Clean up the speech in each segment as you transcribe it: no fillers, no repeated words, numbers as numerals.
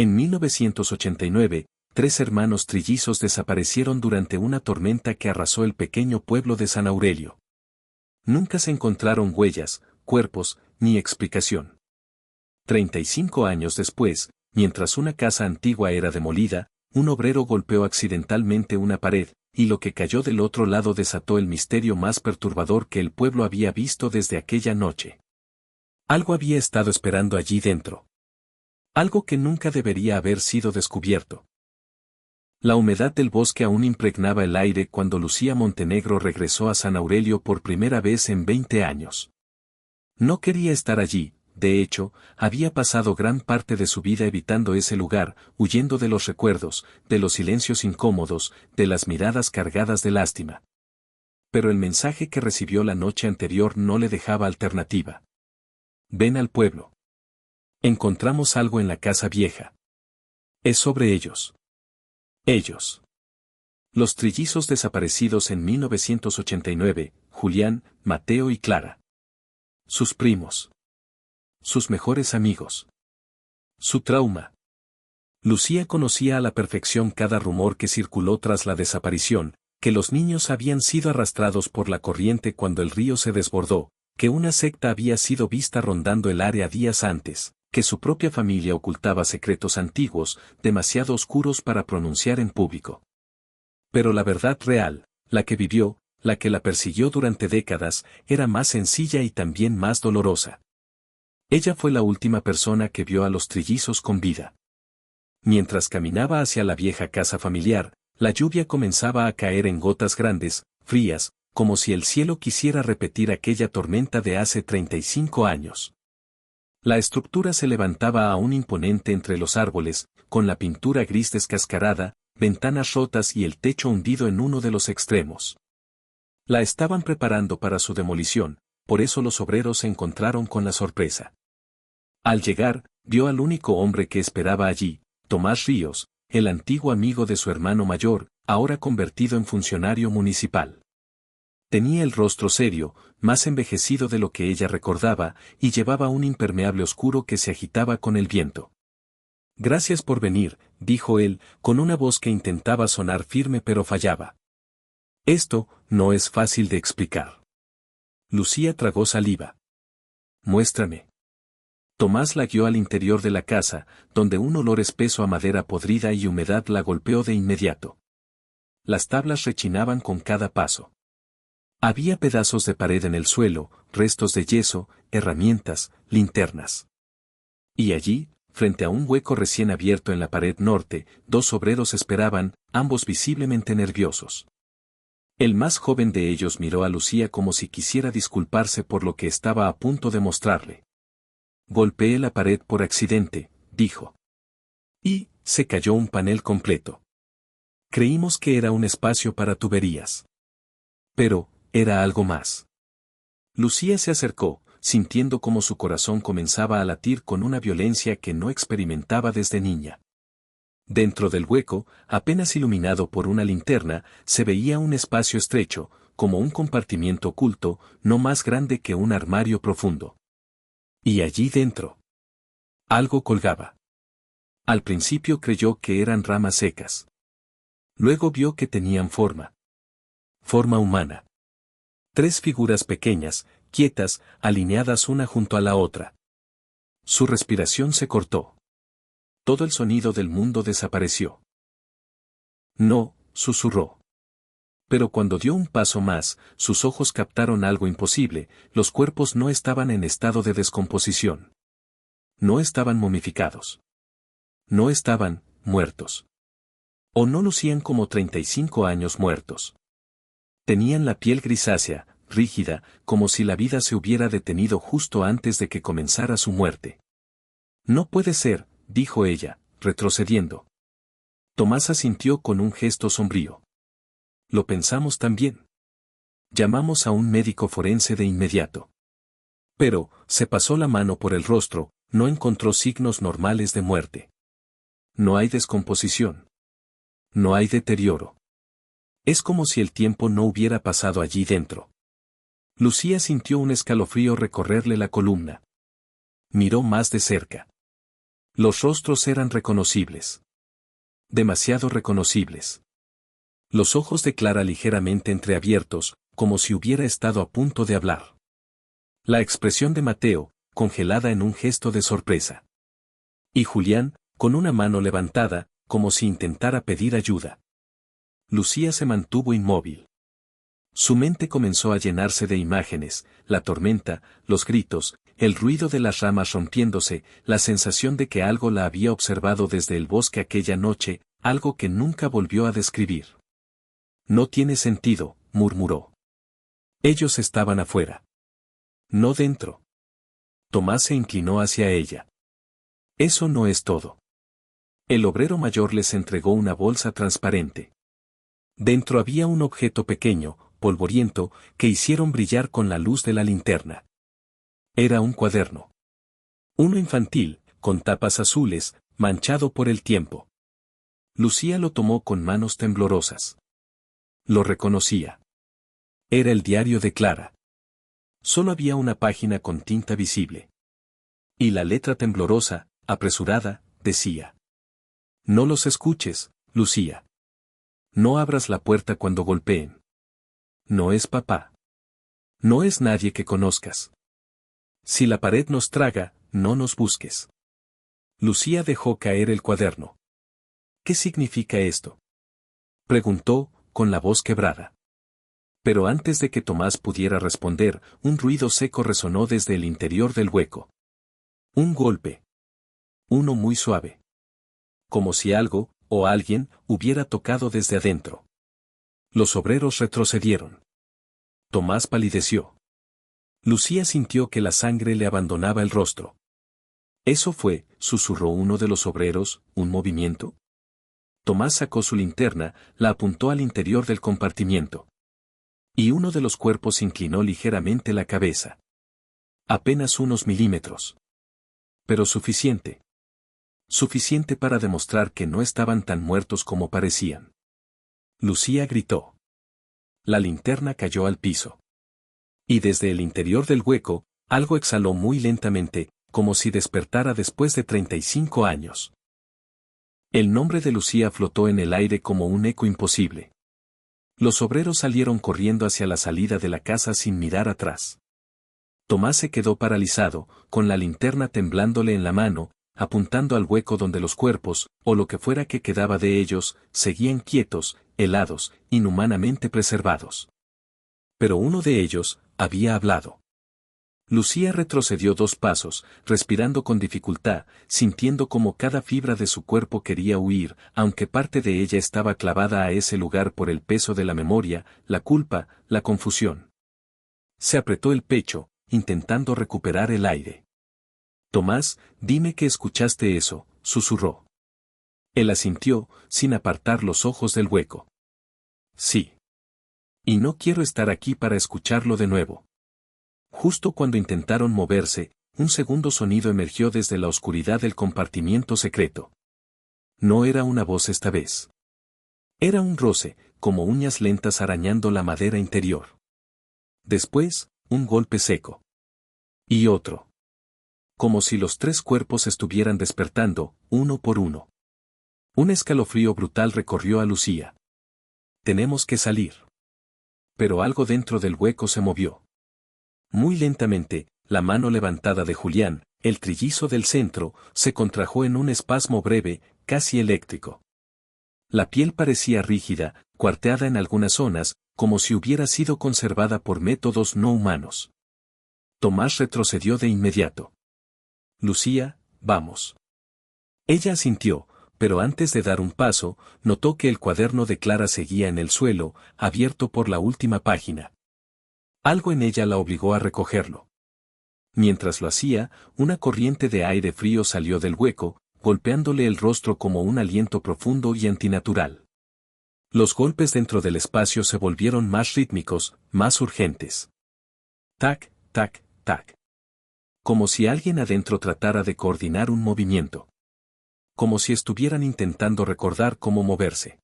En 1989, 3 hermanos trillizos desaparecieron durante una tormenta que arrasó el pequeño pueblo de San Aurelio. Nunca se encontraron huellas, cuerpos, ni explicación. 35 años después, mientras una casa antigua era demolida, un obrero golpeó accidentalmente una pared, y lo que cayó del otro lado desató el misterio más perturbador que el pueblo había visto desde aquella noche. Algo había estado esperando allí dentro. Algo que nunca debería haber sido descubierto. La humedad del bosque aún impregnaba el aire cuando Lucía Montenegro regresó a San Aurelio por primera vez en 20 años. No quería estar allí, de hecho, había pasado gran parte de su vida evitando ese lugar, huyendo de los recuerdos, de los silencios incómodos, de las miradas cargadas de lástima. Pero el mensaje que recibió la noche anterior no le dejaba alternativa. Ven al pueblo. Encontramos algo en la casa vieja. Es sobre ellos. Ellos. Los trillizos desaparecidos en 1989, Julián, Mateo y Clara. Sus primos. Sus mejores amigos. Su trauma. Lucía conocía a la perfección cada rumor que circuló tras la desaparición, que los niños habían sido arrastrados por la corriente cuando el río se desbordó, que una secta había sido vista rondando el área días antes, que su propia familia ocultaba secretos antiguos, demasiado oscuros para pronunciar en público. Pero la verdad real, la que vivió, la que la persiguió durante décadas, era más sencilla y también más dolorosa. Ella fue la última persona que vio a los trillizos con vida. Mientras caminaba hacia la vieja casa familiar, la lluvia comenzaba a caer en gotas grandes, frías, como si el cielo quisiera repetir aquella tormenta de hace 35 años. La estructura se levantaba aún imponente entre los árboles, con la pintura gris descascarada, ventanas rotas y el techo hundido en uno de los extremos. La estaban preparando para su demolición, por eso los obreros se encontraron con la sorpresa. Al llegar, vio al único hombre que esperaba allí, Tomás Ríos, el antiguo amigo de su hermano mayor, ahora convertido en funcionario municipal. Tenía el rostro serio, más envejecido de lo que ella recordaba, y llevaba un impermeable oscuro que se agitaba con el viento. Gracias por venir, dijo él, con una voz que intentaba sonar firme pero fallaba. Esto no es fácil de explicar. Lucía tragó saliva. Muéstrame. Tomás la guió al interior de la casa, donde un olor espeso a madera podrida y humedad la golpeó de inmediato. Las tablas rechinaban con cada paso. Había pedazos de pared en el suelo, restos de yeso, herramientas, linternas. Y allí, frente a un hueco recién abierto en la pared norte, 2 obreros esperaban, ambos visiblemente nerviosos. El más joven de ellos miró a Lucía como si quisiera disculparse por lo que estaba a punto de mostrarle. Golpeé la pared por accidente, dijo. Y, se cayó un panel completo. Creímos que era un espacio para tuberías. Pero, era algo más. Lucía se acercó, sintiendo como su corazón comenzaba a latir con una violencia que no experimentaba desde niña. Dentro del hueco, apenas iluminado por una linterna, se veía un espacio estrecho, como un compartimiento oculto, no más grande que un armario profundo. Y allí dentro. Algo colgaba. Al principio creyó que eran ramas secas. Luego vio que tenían forma. Forma humana. 3 figuras pequeñas, quietas, alineadas una junto a la otra. Su respiración se cortó. Todo el sonido del mundo desapareció. No, susurró. Pero cuando dio un paso más, sus ojos captaron algo imposible, los cuerpos no estaban en estado de descomposición. No estaban momificados. No estaban muertos. O no lucían como 35 años muertos. Tenían la piel grisácea, rígida, como si la vida se hubiera detenido justo antes de que comenzara su muerte. No puede ser, dijo ella, retrocediendo. Tomás asintió con un gesto sombrío. Lo pensamos también. Llamamos a un médico forense de inmediato. Pero, se pasó la mano por el rostro, no encontró signos normales de muerte. No hay descomposición. No hay deterioro. Es como si el tiempo no hubiera pasado allí dentro. Lucía sintió un escalofrío recorrerle la columna. Miró más de cerca. Los rostros eran reconocibles. Demasiado reconocibles. Los ojos de Clara ligeramente entreabiertos, como si hubiera estado a punto de hablar. La expresión de Mateo, congelada en un gesto de sorpresa. Y Julián, con una mano levantada, como si intentara pedir ayuda. Lucía se mantuvo inmóvil. Su mente comenzó a llenarse de imágenes, la tormenta, los gritos, el ruido de las ramas rompiéndose, la sensación de que algo la había observado desde el bosque aquella noche, algo que nunca volvió a describir. No tiene sentido, murmuró. Ellos estaban afuera. No dentro. Tomás se inclinó hacia ella. Eso no es todo. El obrero mayor les entregó una bolsa transparente. Dentro había un objeto pequeño, polvoriento, que hicieron brillar con la luz de la linterna. Era un cuaderno. Uno infantil, con tapas azules, manchado por el tiempo. Lucía lo tomó con manos temblorosas. Lo reconocía. Era el diario de Clara. Solo había una página con tinta visible. Y la letra temblorosa, apresurada, decía: No los escuches, Lucía. No abras la puerta cuando golpeen. No es papá. No es nadie que conozcas. Si la pared nos traga, no nos busques. Lucía dejó caer el cuaderno. ¿Qué significa esto?, preguntó, con la voz quebrada. Pero antes de que Tomás pudiera responder, un ruido seco resonó desde el interior del hueco. Un golpe. Uno muy suave. Como si algo, o alguien, hubiera tocado desde adentro. Los obreros retrocedieron. Tomás palideció. Lucía sintió que la sangre le abandonaba el rostro. «Eso fue», susurró uno de los obreros, «¿un movimiento?». Tomás sacó su linterna, la apuntó al interior del compartimiento. Y uno de los cuerpos inclinó ligeramente la cabeza. Apenas unos milímetros. Pero suficiente. Suficiente para demostrar que no estaban tan muertos como parecían. Lucía gritó. La linterna cayó al piso. Y desde el interior del hueco, algo exhaló muy lentamente, como si despertara después de 35 años. El nombre de Lucía flotó en el aire como un eco imposible. Los obreros salieron corriendo hacia la salida de la casa sin mirar atrás. Tomás se quedó paralizado, con la linterna temblándole en la mano, apuntando al hueco donde los cuerpos, o lo que fuera que quedaba de ellos, seguían quietos, helados, inhumanamente preservados. Pero uno de ellos había hablado. Lucía retrocedió 2 pasos, respirando con dificultad, sintiendo como cada fibra de su cuerpo quería huir, aunque parte de ella estaba clavada a ese lugar por el peso de la memoria, la culpa, la confusión. Se apretó el pecho, intentando recuperar el aire. «Tomás, dime que escuchaste eso», susurró. Él asintió, sin apartar los ojos del hueco. «Sí. Y no quiero estar aquí para escucharlo de nuevo». Justo cuando intentaron moverse, un segundo sonido emergió desde la oscuridad del compartimiento secreto. No era una voz esta vez. Era un roce, como uñas lentas arañando la madera interior. Después, un golpe seco. Y otro. Como si los 3 cuerpos estuvieran despertando, uno por uno. Un escalofrío brutal recorrió a Lucía. «Tenemos que salir». Pero algo dentro del hueco se movió. Muy lentamente, la mano levantada de Julián, el trillizo del centro, se contrajo en un espasmo breve, casi eléctrico. La piel parecía rígida, cuarteada en algunas zonas, como si hubiera sido conservada por métodos no humanos. Tomás retrocedió de inmediato. «Lucía, vamos». Ella asintió, pero antes de dar un paso, notó que el cuaderno de Clara seguía en el suelo, abierto por la última página. Algo en ella la obligó a recogerlo. Mientras lo hacía, una corriente de aire frío salió del hueco, golpeándole el rostro como un aliento profundo y antinatural. Los golpes dentro del espacio se volvieron más rítmicos, más urgentes. Tac, tac, tac. Como si alguien adentro tratara de coordinar un movimiento. Como si estuvieran intentando recordar cómo moverse.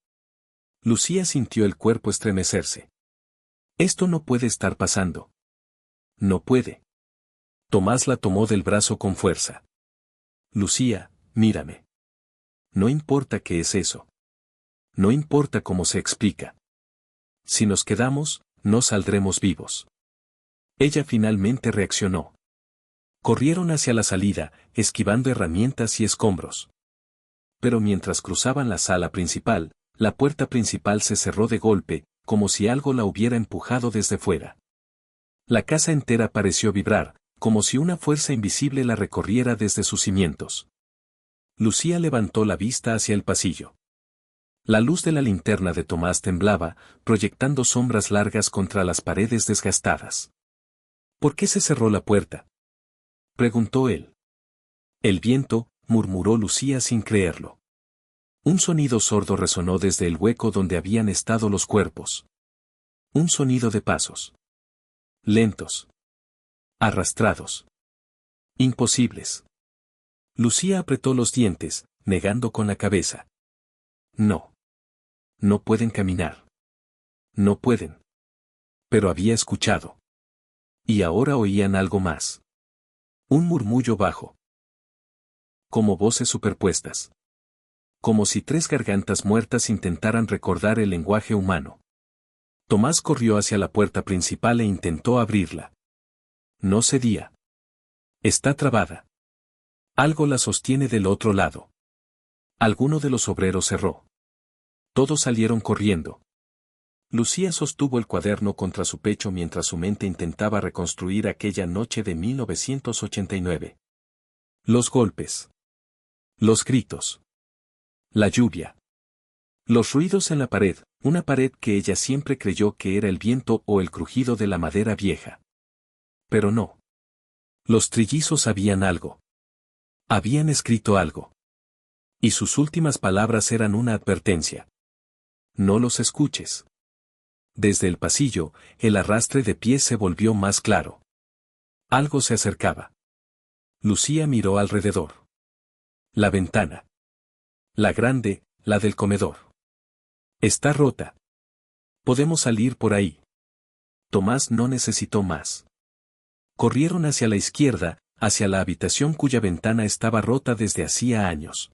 Lucía sintió el cuerpo estremecerse. Esto no puede estar pasando. No puede. Tomás la tomó del brazo con fuerza. «Lucía, mírame. No importa qué es eso. No importa cómo se explica. Si nos quedamos, no saldremos vivos. Ella finalmente reaccionó. Corrieron hacia la salida, esquivando herramientas y escombros. Pero mientras cruzaban la sala principal, la puerta principal se cerró de golpe, como si algo la hubiera empujado desde fuera. La casa entera pareció vibrar, como si una fuerza invisible la recorriera desde sus cimientos. Lucía levantó la vista hacia el pasillo. La luz de la linterna de Tomás temblaba, proyectando sombras largas contra las paredes desgastadas. ¿Por qué se cerró la puerta?, preguntó él. El viento, murmuró Lucía sin creerlo. Un sonido sordo resonó desde el hueco donde habían estado los cuerpos. Un sonido de pasos. Lentos. Arrastrados. Imposibles. Lucía apretó los dientes, negando con la cabeza. No. No pueden caminar. No pueden. Pero había escuchado. Y ahora oían algo más. Un murmullo bajo. Como voces superpuestas. Como si tres gargantas muertas intentaran recordar el lenguaje humano. Tomás corrió hacia la puerta principal e intentó abrirla. No cedía. Está trabada. Algo la sostiene del otro lado. Alguno de los obreros cerró. Todos salieron corriendo. Lucía sostuvo el cuaderno contra su pecho mientras su mente intentaba reconstruir aquella noche de 1989. Los golpes. Los gritos. La lluvia. Los ruidos en la pared, una pared que ella siempre creyó que era el viento o el crujido de la madera vieja. Pero no. Los trillizos sabían algo. Habían escrito algo. Y sus últimas palabras eran una advertencia. No los escuches. Desde el pasillo, el arrastre de pies se volvió más claro. Algo se acercaba. Lucía miró alrededor. La ventana. La grande, la del comedor. Está rota. Podemos salir por ahí. Tomás no necesitó más. Corrieron hacia la izquierda, hacia la habitación cuya ventana estaba rota desde hacía años.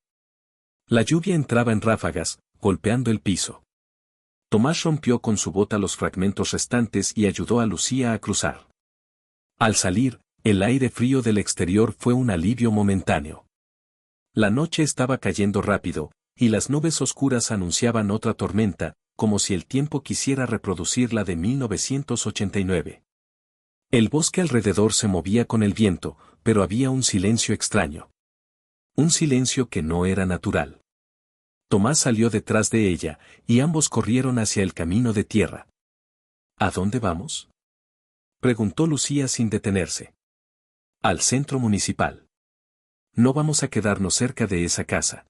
La lluvia entraba en ráfagas, golpeando el piso. Tomás rompió con su bota los fragmentos restantes y ayudó a Lucía a cruzar. Al salir, el aire frío del exterior fue un alivio momentáneo. La noche estaba cayendo rápido, y las nubes oscuras anunciaban otra tormenta, como si el tiempo quisiera reproducir la de 1989. El bosque alrededor se movía con el viento, pero había un silencio extraño. Un silencio que no era natural. Tomás salió detrás de ella, y ambos corrieron hacia el camino de tierra. ¿A dónde vamos?, preguntó Lucía sin detenerse. Al centro municipal. No vamos a quedarnos cerca de esa casa.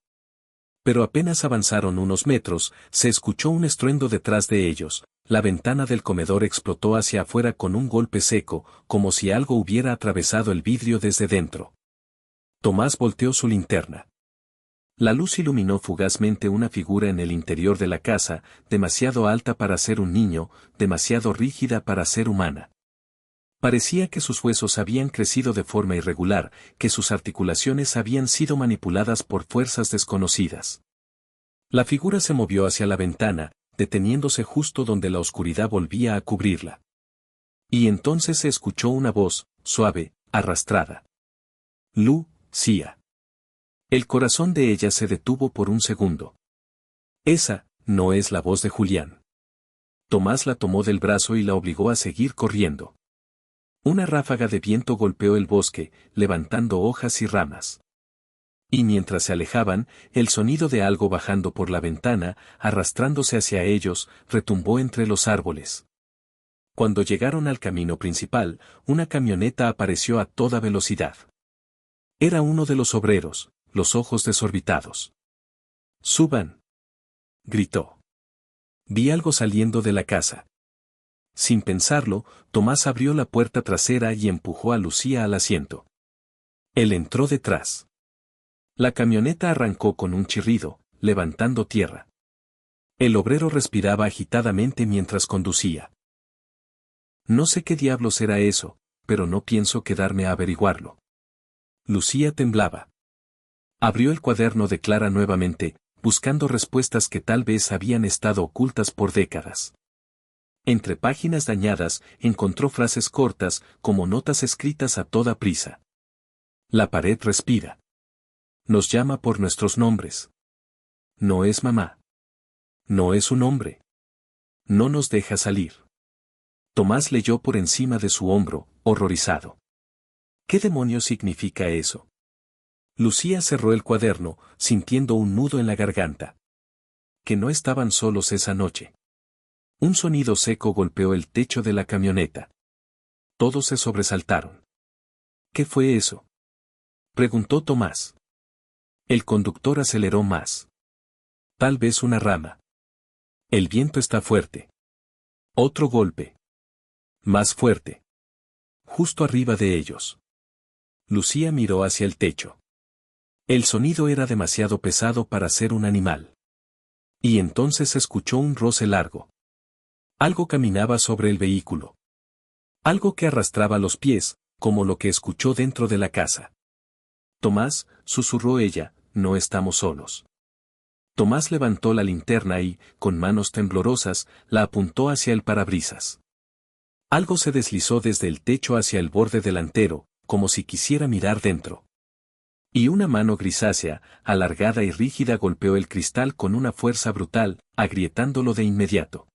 Pero apenas avanzaron unos metros, se escuchó un estruendo detrás de ellos, la ventana del comedor explotó hacia afuera con un golpe seco, como si algo hubiera atravesado el vidrio desde dentro. Tomás volteó su linterna. La luz iluminó fugazmente una figura en el interior de la casa, demasiado alta para ser un niño, demasiado rígida para ser humana. Parecía que sus huesos habían crecido de forma irregular, que sus articulaciones habían sido manipuladas por fuerzas desconocidas. La figura se movió hacia la ventana, deteniéndose justo donde la oscuridad volvía a cubrirla. Y entonces se escuchó una voz, suave, arrastrada. Lucía. El corazón de ella se detuvo por un segundo. Esa, no es la voz de Julián. Tomás la tomó del brazo y la obligó a seguir corriendo. Una ráfaga de viento golpeó el bosque, levantando hojas y ramas. Y mientras se alejaban, el sonido de algo bajando por la ventana, arrastrándose hacia ellos, retumbó entre los árboles. Cuando llegaron al camino principal, una camioneta apareció a toda velocidad. Era uno de los obreros, los ojos desorbitados. «¡Suban!», gritó. Vi algo saliendo de la casa. Sin pensarlo, Tomás abrió la puerta trasera y empujó a Lucía al asiento. Él entró detrás. La camioneta arrancó con un chirrido, levantando tierra. El obrero respiraba agitadamente mientras conducía. No sé qué diablos era eso, pero no pienso quedarme a averiguarlo. Lucía temblaba. Abrió el cuaderno de Clara nuevamente, buscando respuestas que tal vez habían estado ocultas por décadas. Entre páginas dañadas, encontró frases cortas, como notas escritas a toda prisa. La pared respira. Nos llama por nuestros nombres. No es mamá. No es un hombre. No nos deja salir. Tomás leyó por encima de su hombro, horrorizado. ¿Qué demonios significa eso? Lucía cerró el cuaderno, sintiendo un nudo en la garganta. Que no estaban solos esa noche. Un sonido seco golpeó el techo de la camioneta. Todos se sobresaltaron. ¿Qué fue eso?, preguntó Tomás. El conductor aceleró más. Tal vez una rama. El viento está fuerte. Otro golpe. Más fuerte. Justo arriba de ellos. Lucía miró hacia el techo. El sonido era demasiado pesado para ser un animal. Y entonces escuchó un roce largo. Algo caminaba sobre el vehículo. Algo que arrastraba los pies, como lo que escuchó dentro de la casa. Tomás, susurró ella, no estamos solos. Tomás levantó la linterna y, con manos temblorosas, la apuntó hacia el parabrisas. Algo se deslizó desde el techo hacia el borde delantero, como si quisiera mirar dentro. Y una mano grisácea, alargada y rígida golpeó el cristal con una fuerza brutal, agrietándolo de inmediato.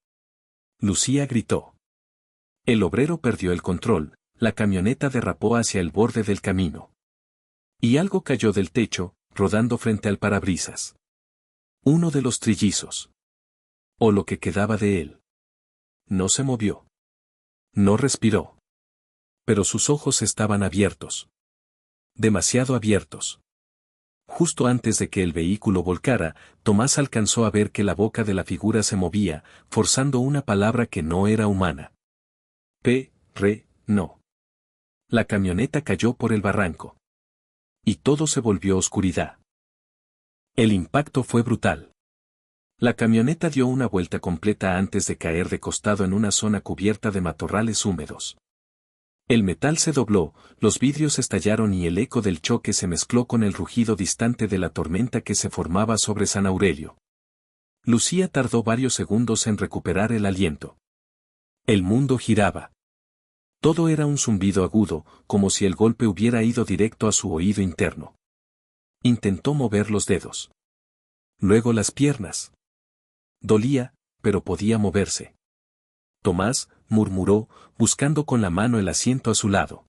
Lucía gritó. El obrero perdió el control, la camioneta derrapó hacia el borde del camino. Y algo cayó del techo, rodando frente al parabrisas. Uno de los trillizos. O lo que quedaba de él. No se movió. No respiró. Pero sus ojos estaban abiertos. Demasiado abiertos. Justo antes de que el vehículo volcara, Tomás alcanzó a ver que la boca de la figura se movía, forzando una palabra que no era humana. No. La camioneta cayó por el barranco. Y todo se volvió oscuridad. El impacto fue brutal. La camioneta dio una vuelta completa antes de caer de costado en una zona cubierta de matorrales húmedos. El metal se dobló, los vidrios estallaron y el eco del choque se mezcló con el rugido distante de la tormenta que se formaba sobre San Aurelio. Lucía tardó varios segundos en recuperar el aliento. El mundo giraba. Todo era un zumbido agudo, como si el golpe hubiera ido directo a su oído interno. Intentó mover los dedos. Luego las piernas. Dolía, pero podía moverse. Tomás, murmuró, buscando con la mano el asiento a su lado.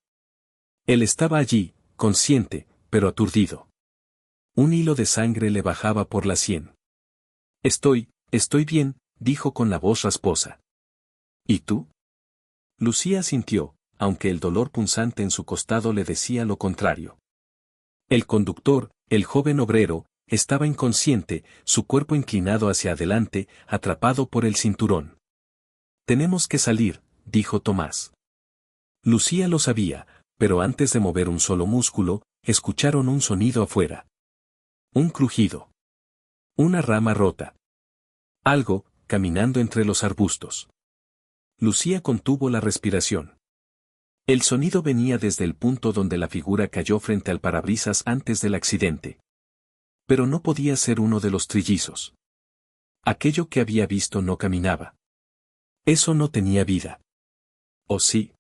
Él estaba allí, consciente, pero aturdido. Un hilo de sangre le bajaba por la sien. Estoy bien, dijo con la voz rasposa. ¿Y tú? Lucía sintió, aunque el dolor punzante en su costado le decía lo contrario. El conductor, el joven obrero, estaba inconsciente, su cuerpo inclinado hacia adelante, atrapado por el cinturón. Tenemos que salir, dijo Tomás. Lucía lo sabía, pero antes de mover un solo músculo, escucharon un sonido afuera. Un crujido. Una rama rota. Algo, caminando entre los arbustos. Lucía contuvo la respiración. El sonido venía desde el punto donde la figura cayó frente al parabrisas antes del accidente. Pero no podía ser uno de los trillizos. Aquello que había visto no caminaba. Eso no tenía vida. ¿O sí?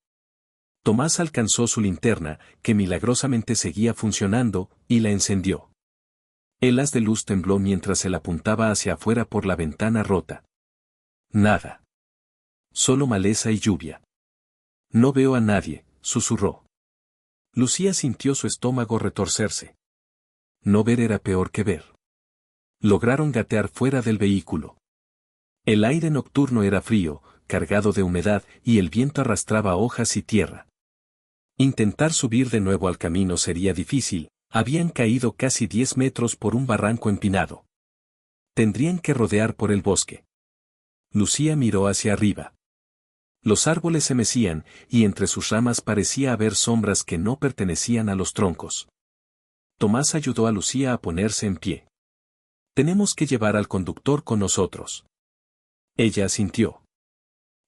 Tomás alcanzó su linterna, que milagrosamente seguía funcionando, y la encendió. El haz de luz tembló mientras él apuntaba hacia afuera por la ventana rota. Nada. Solo maleza y lluvia. No veo a nadie, susurró. Lucía sintió su estómago retorcerse. No ver era peor que ver. Lograron gatear fuera del vehículo. El aire nocturno era frío, cargado de humedad, y el viento arrastraba hojas y tierra. Intentar subir de nuevo al camino sería difícil, habían caído casi 10 metros por un barranco empinado. Tendrían que rodear por el bosque. Lucía miró hacia arriba. Los árboles se mecían, y entre sus ramas parecía haber sombras que no pertenecían a los troncos. Tomás ayudó a Lucía a ponerse en pie. Tenemos que llevar al conductor con nosotros. Ella asintió.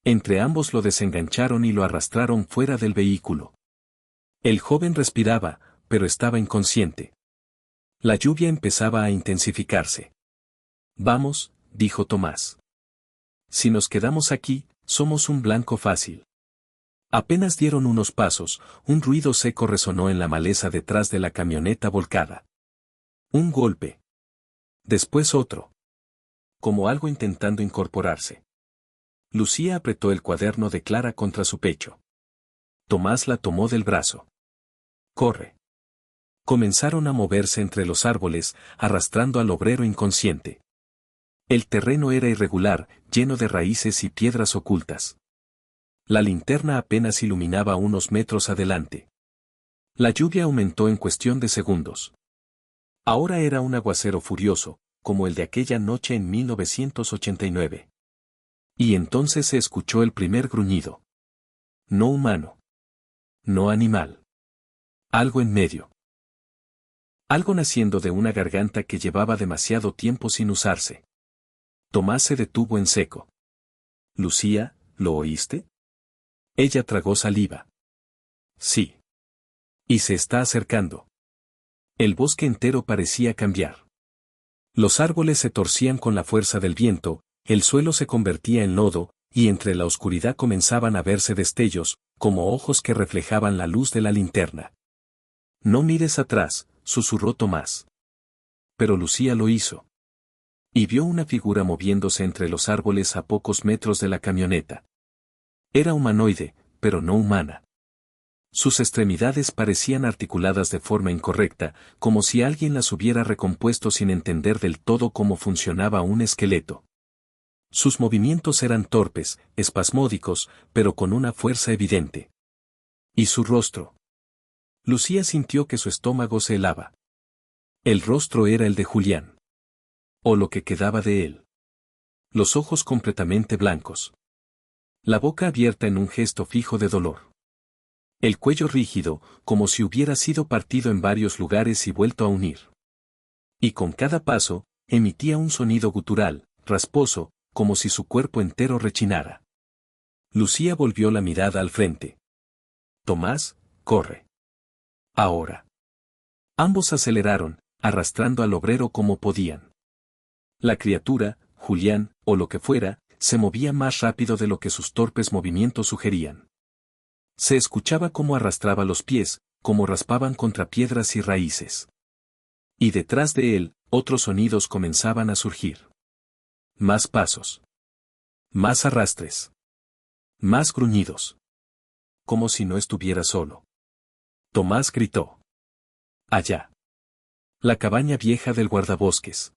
Entre ambos lo desengancharon y lo arrastraron fuera del vehículo. El joven respiraba, pero estaba inconsciente. La lluvia empezaba a intensificarse. Vamos, dijo Tomás. Si nos quedamos aquí, somos un blanco fácil. Apenas dieron unos pasos, un ruido seco resonó en la maleza detrás de la camioneta volcada. Un golpe. Después otro. Como algo intentando incorporarse. Lucía apretó el cuaderno de Clara contra su pecho. Tomás la tomó del brazo. Corre. Comenzaron a moverse entre los árboles, arrastrando al obrero inconsciente. El terreno era irregular, lleno de raíces y piedras ocultas. La linterna apenas iluminaba unos metros adelante. La lluvia aumentó en cuestión de segundos. Ahora era un aguacero furioso, como el de aquella noche en 1989. Y entonces se escuchó el primer gruñido. No humano. No animal. Algo en medio. Algo naciendo de una garganta que llevaba demasiado tiempo sin usarse. Tomás se detuvo en seco. Lucía, ¿lo oíste? Ella tragó saliva. Sí. Y se está acercando. El bosque entero parecía cambiar. Los árboles se torcían con la fuerza del viento, el suelo se convertía en lodo, y entre la oscuridad comenzaban a verse destellos, como ojos que reflejaban la luz de la linterna. No mires atrás, susurró Tomás. Pero Lucía lo hizo. Y vio una figura moviéndose entre los árboles a pocos metros de la camioneta. Era humanoide, pero no humana. Sus extremidades parecían articuladas de forma incorrecta, como si alguien las hubiera recompuesto sin entender del todo cómo funcionaba un esqueleto. Sus movimientos eran torpes, espasmódicos, pero con una fuerza evidente. ¿Y su rostro? Lucía sintió que su estómago se helaba. El rostro era el de Julián. O lo que quedaba de él. Los ojos completamente blancos. La boca abierta en un gesto fijo de dolor. El cuello rígido, como si hubiera sido partido en varios lugares y vuelto a unir. Y con cada paso, emitía un sonido gutural, rasposo, como si su cuerpo entero rechinara. Lucía volvió la mirada al frente. Tomás, corre. Ahora. Ambos aceleraron, arrastrando al obrero como podían. La criatura, Julián, o lo que fuera, se movía más rápido de lo que sus torpes movimientos sugerían. Se escuchaba cómo arrastraba los pies, como raspaban contra piedras y raíces. Y detrás de él, otros sonidos comenzaban a surgir. Más pasos. Más arrastres. Más gruñidos. Como si no estuviera solo. Tomás gritó. Allá. La cabaña vieja del guardabosques.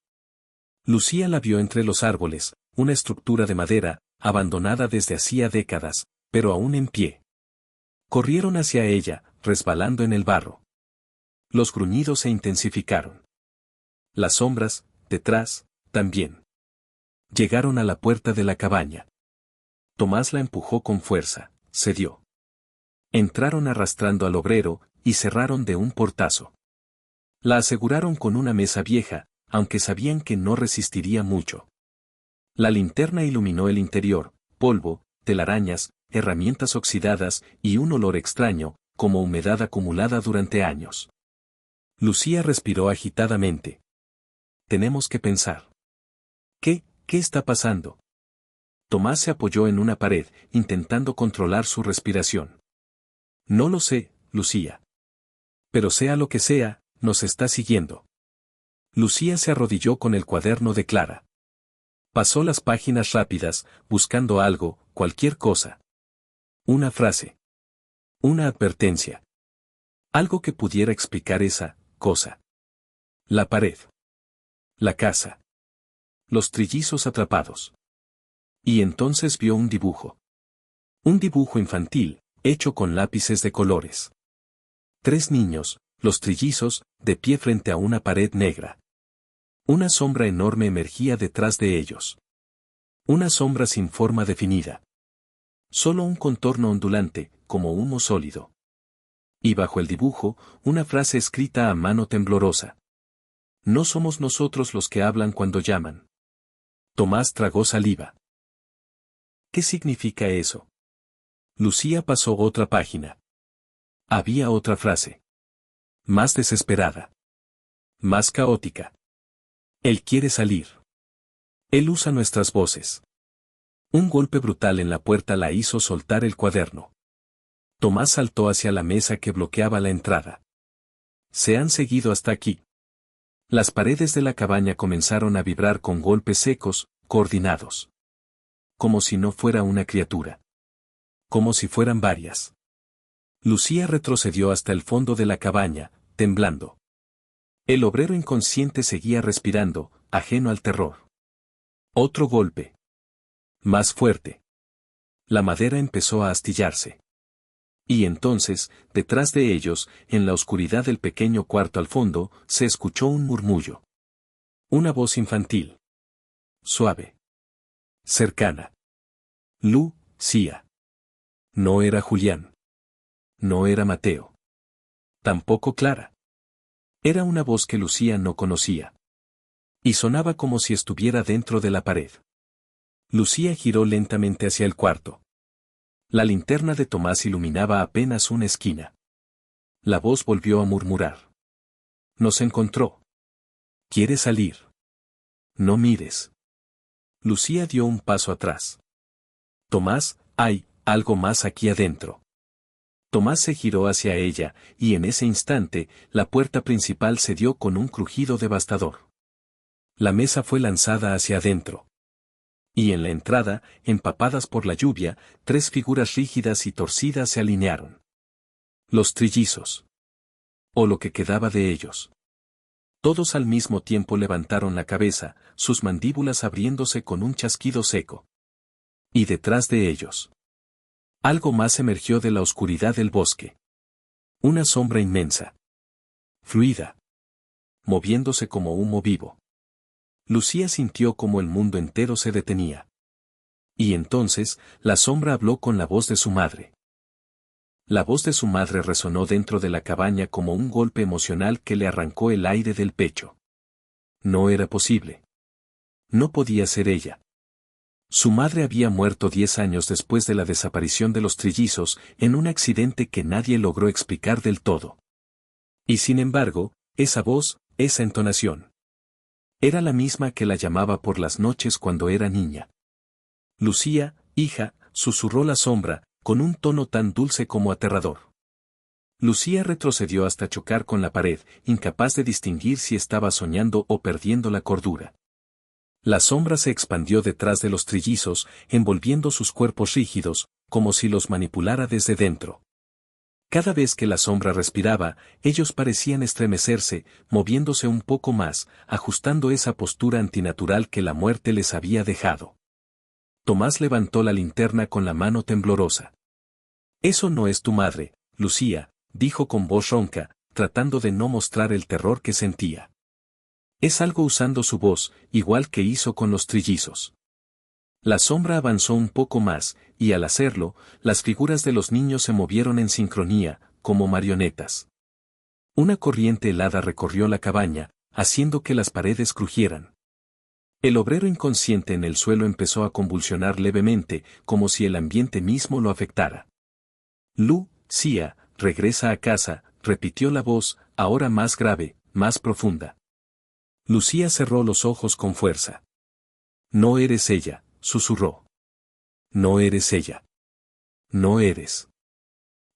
Lucía la vio entre los árboles, una estructura de madera, abandonada desde hacía décadas, pero aún en pie. Corrieron hacia ella, resbalando en el barro. Los gruñidos se intensificaron. Las sombras, detrás, también. Llegaron a la puerta de la cabaña. Tomás la empujó con fuerza, cedió. Entraron arrastrando al obrero, y cerraron de un portazo. La aseguraron con una mesa vieja, aunque sabían que no resistiría mucho. La linterna iluminó el interior, polvo, telarañas, herramientas oxidadas y un olor extraño, como humedad acumulada durante años. Lucía respiró agitadamente. Tenemos que pensar. ¿Qué está pasando? Tomás se apoyó en una pared, intentando controlar su respiración. No lo sé, Lucía. Pero sea lo que sea, nos está siguiendo. Lucía se arrodilló con el cuaderno de Clara. Pasó las páginas rápidas, buscando algo, cualquier cosa. Una frase. Una advertencia. Algo que pudiera explicar esa cosa. La pared. La casa. Los trillizos atrapados. Y entonces vio un dibujo. Un dibujo infantil, hecho con lápices de colores. 3 niños, los trillizos, de pie frente a una pared negra. Una sombra enorme emergía detrás de ellos. Una sombra sin forma definida. Solo un contorno ondulante, como humo sólido. Y bajo el dibujo, una frase escrita a mano temblorosa. No somos nosotros los que hablan cuando llaman. Tomás tragó saliva. ¿Qué significa eso? Lucía pasó otra página. Había otra frase. Más desesperada. Más caótica. Él quiere salir. Él usa nuestras voces. Un golpe brutal en la puerta la hizo soltar el cuaderno. Tomás saltó hacia la mesa que bloqueaba la entrada. Se han seguido hasta aquí. Las paredes de la cabaña comenzaron a vibrar con golpes secos, coordinados. Como si no fuera una criatura. Como si fueran varias. Lucía retrocedió hasta el fondo de la cabaña, temblando. El obrero inconsciente seguía respirando, ajeno al terror. Otro golpe. Más fuerte. La madera empezó a astillarse. Y entonces, detrás de ellos, en la oscuridad del pequeño cuarto al fondo, se escuchó un murmullo. Una voz infantil. Suave. Cercana. Lucía. No era Julián. No era Mateo. Tampoco Clara. Era una voz que Lucía no conocía. Y sonaba como si estuviera dentro de la pared. Lucía giró lentamente hacia el cuarto. La linterna de Tomás iluminaba apenas una esquina. La voz volvió a murmurar. Nos encontró. ¿Quiere salir? No mires. Lucía dio un paso atrás. Tomás, hay algo más aquí adentro. Tomás se giró hacia ella, y en ese instante, la puerta principal se dio con un crujido devastador. La mesa fue lanzada hacia adentro. Y en la entrada, empapadas por la lluvia, 3 figuras rígidas y torcidas se alinearon. Los trillizos. O lo que quedaba de ellos. Todos al mismo tiempo levantaron la cabeza, sus mandíbulas abriéndose con un chasquido seco. Y detrás de ellos. Algo más emergió de la oscuridad del bosque. Una sombra inmensa. Fluida. Moviéndose como humo vivo. Lucía sintió como el mundo entero se detenía. Y entonces, la sombra habló con la voz de su madre. La voz de su madre resonó dentro de la cabaña como un golpe emocional que le arrancó el aire del pecho. No era posible. No podía ser ella. Su madre había muerto 10 años después de la desaparición de los trillizos, en un accidente que nadie logró explicar del todo. Y sin embargo, esa voz, esa entonación. Era la misma que la llamaba por las noches cuando era niña. Lucía, hija, susurró la sombra, con un tono tan dulce como aterrador. Lucía retrocedió hasta chocar con la pared, incapaz de distinguir si estaba soñando o perdiendo la cordura. La sombra se expandió detrás de los trillizos, envolviendo sus cuerpos rígidos, como si los manipulara desde dentro. Cada vez que la sombra respiraba, ellos parecían estremecerse, moviéndose un poco más, ajustando esa postura antinatural que la muerte les había dejado. Tomás levantó la linterna con la mano temblorosa. Eso no es tu madre, Lucía, dijo con voz ronca, tratando de no mostrar el terror que sentía. Es algo usando su voz, igual que hizo con los trillizos. La sombra avanzó un poco más, y al hacerlo, las figuras de los niños se movieron en sincronía, como marionetas. Una corriente helada recorrió la cabaña, haciendo que las paredes crujieran. El obrero inconsciente en el suelo empezó a convulsionar levemente, como si el ambiente mismo lo afectara. Lucía, regresa a casa, repitió la voz, ahora más grave, más profunda. Lucía cerró los ojos con fuerza. No eres ella, susurró. No eres ella. No eres.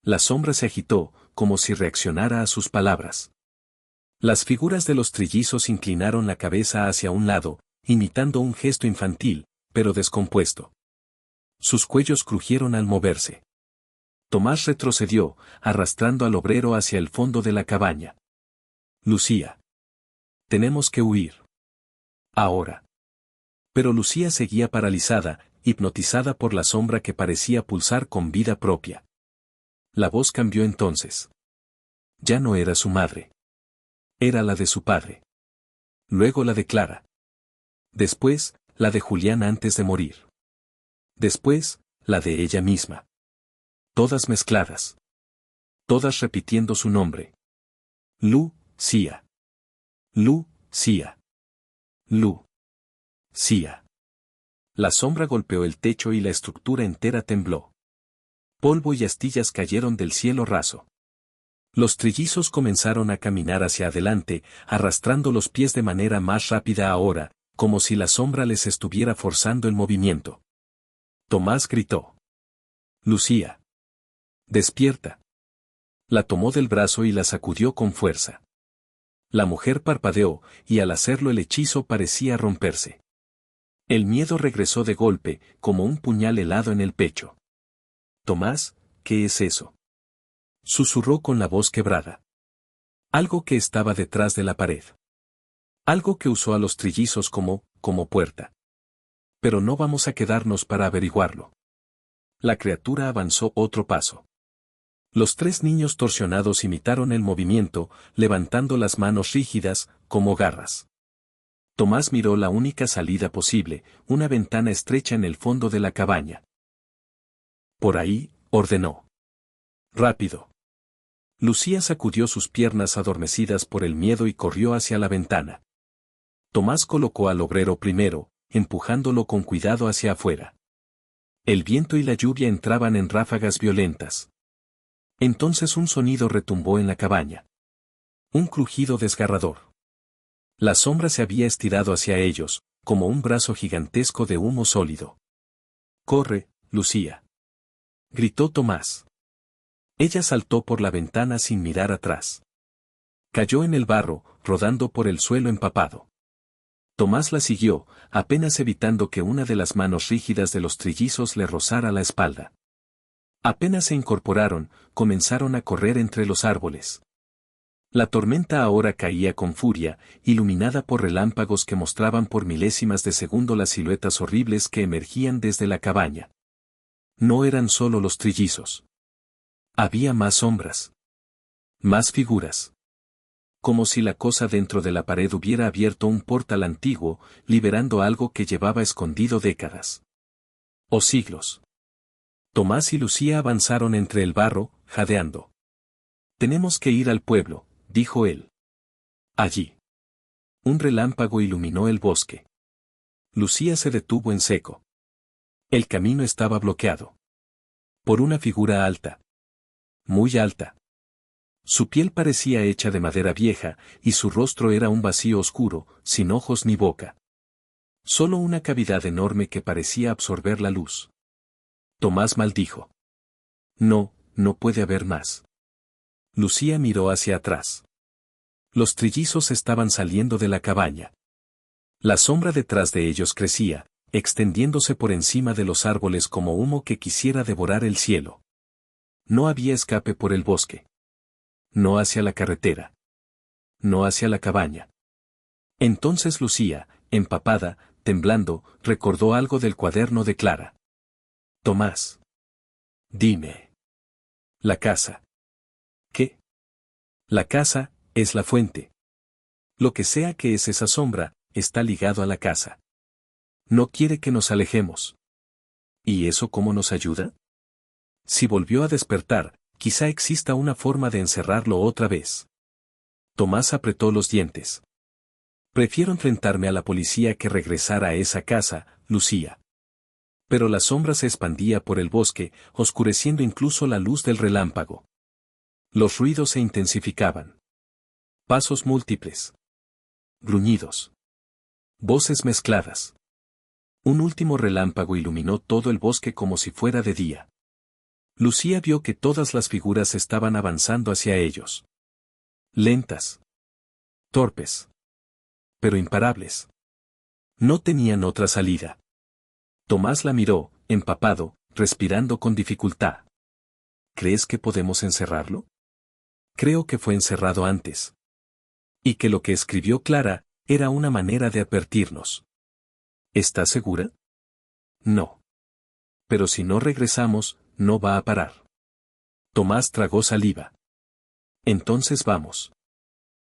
La sombra se agitó, como si reaccionara a sus palabras. Las figuras de los trillizos inclinaron la cabeza hacia un lado, imitando un gesto infantil, pero descompuesto. Sus cuellos crujieron al moverse. Tomás retrocedió, arrastrando al obrero hacia el fondo de la cabaña. Lucía. Tenemos que huir. Ahora. Pero Lucía seguía paralizada, hipnotizada por la sombra que parecía pulsar con vida propia. La voz cambió entonces. Ya no era su madre. Era la de su padre. Luego la de Clara. Después, la de Julián antes de morir. Después, la de ella misma. Todas mezcladas. Todas repitiendo su nombre. Lucía. Lucía. Lucía. La sombra golpeó el techo y la estructura entera tembló. Polvo y astillas cayeron del cielo raso. Los trillizos comenzaron a caminar hacia adelante, arrastrando los pies de manera más rápida ahora, como si la sombra les estuviera forzando el movimiento. Tomás gritó. Lucía. Despierta. La tomó del brazo y la sacudió con fuerza. La mujer parpadeó, y al hacerlo el hechizo parecía romperse. El miedo regresó de golpe, como un puñal helado en el pecho. Tomás, ¿qué es eso? Susurró con la voz quebrada. Algo que estaba detrás de la pared. Algo que usó a los trillizos como puerta. Pero no vamos a quedarnos para averiguarlo. La criatura avanzó otro paso. Los tres niños torsionados imitaron el movimiento, levantando las manos rígidas, como garras. Tomás miró la única salida posible, una ventana estrecha en el fondo de la cabaña. Por ahí, ordenó. Rápido. Lucía sacudió sus piernas adormecidas por el miedo y corrió hacia la ventana. Tomás colocó al obrero primero, empujándolo con cuidado hacia afuera. El viento y la lluvia entraban en ráfagas violentas. Entonces un sonido retumbó en la cabaña. Un crujido desgarrador. La sombra se había estirado hacia ellos, como un brazo gigantesco de humo sólido. «Corre, Lucía», gritó Tomás. Ella saltó por la ventana sin mirar atrás. Cayó en el barro, rodando por el suelo empapado. Tomás la siguió, apenas evitando que una de las manos rígidas de los trillizos le rozara la espalda. Apenas se incorporaron, comenzaron a correr entre los árboles. La tormenta ahora caía con furia, iluminada por relámpagos que mostraban por milésimas de segundo las siluetas horribles que emergían desde la cabaña. No eran solo los trillizos. Había más sombras. Más figuras. Como si la cosa dentro de la pared hubiera abierto un portal antiguo, liberando algo que llevaba escondido décadas. O siglos. Tomás y Lucía avanzaron entre el barro, jadeando. «Tenemos que ir al pueblo», dijo él. Allí. Un relámpago iluminó el bosque. Lucía se detuvo en seco. El camino estaba bloqueado. Por una figura alta. Muy alta. Su piel parecía hecha de madera vieja, y su rostro era un vacío oscuro, sin ojos ni boca. Solo una cavidad enorme que parecía absorber la luz. Tomás maldijo. No, no puede haber más. Lucía miró hacia atrás. Los trillizos estaban saliendo de la cabaña. La sombra detrás de ellos crecía, extendiéndose por encima de los árboles como humo que quisiera devorar el cielo. No había escape por el bosque. No hacia la carretera. No hacia la cabaña. Entonces Lucía, empapada, temblando, recordó algo del cuaderno de Clara. Tomás. Dime. La casa. ¿Qué? La casa, es la fuente. Lo que sea que es esa sombra, está ligado a la casa. No quiere que nos alejemos. ¿Y eso cómo nos ayuda? Si volvió a despertar, quizá exista una forma de encerrarlo otra vez. Tomás apretó los dientes. Prefiero enfrentarme a la policía que regresar a esa casa, Lucía. Pero la sombra se expandía por el bosque, oscureciendo incluso la luz del relámpago. Los ruidos se intensificaban. Pasos múltiples. Gruñidos. Voces mezcladas. Un último relámpago iluminó todo el bosque como si fuera de día. Lucía vio que todas las figuras estaban avanzando hacia ellos. Lentas. Torpes. Pero imparables. No tenían otra salida. Tomás la miró, empapado, respirando con dificultad. ¿Crees que podemos encerrarlo? Creo que fue encerrado antes. Y que lo que escribió Clara, era una manera de advertirnos. ¿Estás segura? No. Pero si no regresamos, no va a parar. Tomás tragó saliva. Entonces vamos.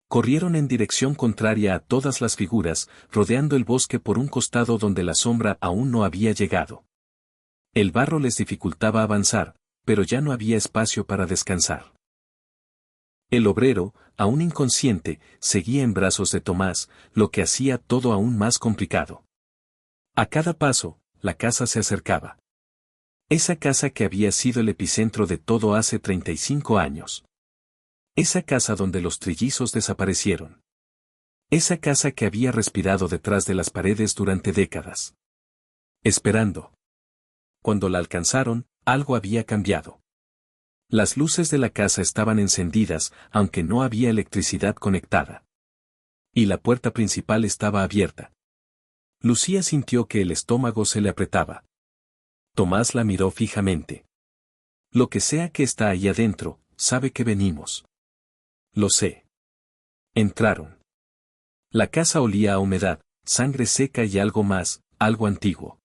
Corrieron en dirección contraria a todas las figuras, rodeando el bosque por un costado donde la sombra aún no había llegado. El barro les dificultaba avanzar, pero ya no había espacio para descansar. El obrero, aún inconsciente, seguía en brazos de Tomás, lo que hacía todo aún más complicado. A cada paso, la casa se acercaba. Esa casa que había sido el epicentro de todo hace 35 años. Esa casa donde los trillizos desaparecieron. Esa casa que había respirado detrás de las paredes durante décadas. Esperando. Cuando la alcanzaron, algo había cambiado. Las luces de la casa estaban encendidas, aunque no había electricidad conectada. Y la puerta principal estaba abierta. Lucía sintió que el estómago se le apretaba. Tomás la miró fijamente. Lo que sea que está ahí adentro, sabe que venimos. Lo sé. Entraron. La casa olía a humedad, sangre seca y algo más, algo antiguo.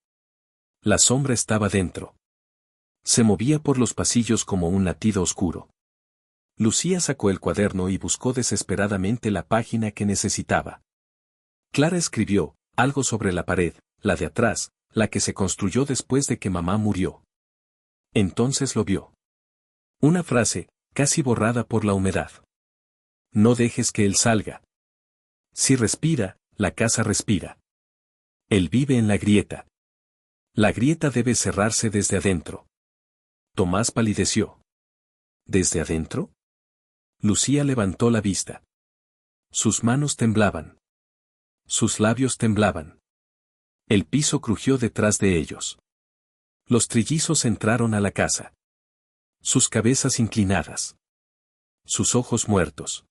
La sombra estaba dentro. Se movía por los pasillos como un latido oscuro. Lucía sacó el cuaderno y buscó desesperadamente la página que necesitaba. Clara escribió algo sobre la pared, la de atrás, la que se construyó después de que mamá murió. Entonces lo vio. Una frase, casi borrada por la humedad. No dejes que él salga. Si respira, la casa respira. Él vive en la grieta. La grieta debe cerrarse desde adentro. Tomás palideció. ¿Desde adentro? Lucía levantó la vista. Sus manos temblaban. Sus labios temblaban. El piso crujió detrás de ellos. Los trillizos entraron a la casa. Sus cabezas inclinadas. Sus ojos muertos.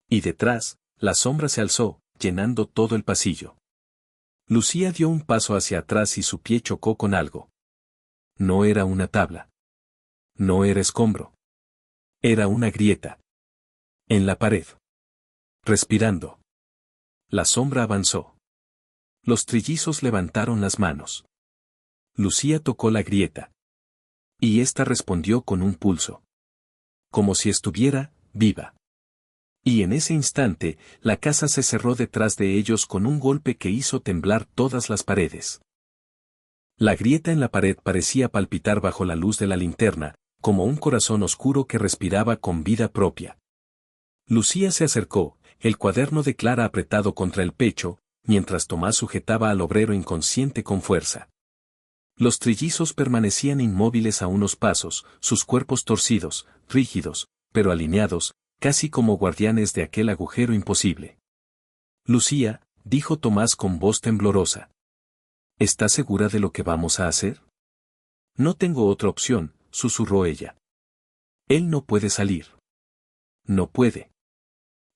Y detrás, la sombra se alzó, llenando todo el pasillo. Lucía dio un paso hacia atrás y su pie chocó con algo. No era una tabla. No era escombro. Era una grieta. En la pared. Respirando. La sombra avanzó. Los trillizos levantaron las manos. Lucía tocó la grieta. Y ésta respondió con un pulso. Como si estuviera viva. Y en ese instante, la casa se cerró detrás de ellos con un golpe que hizo temblar todas las paredes. La grieta en la pared parecía palpitar bajo la luz de la linterna, como un corazón oscuro que respiraba con vida propia. Lucía se acercó, el cuaderno de Clara apretado contra el pecho, mientras Tomás sujetaba al obrero inconsciente con fuerza. Los trillizos permanecían inmóviles a unos pasos, sus cuerpos torcidos, rígidos, pero alineados, casi como guardianes de aquel agujero imposible. Lucía, dijo Tomás con voz temblorosa. ¿Estás segura de lo que vamos a hacer? No tengo otra opción, susurró ella. Él no puede salir. No puede.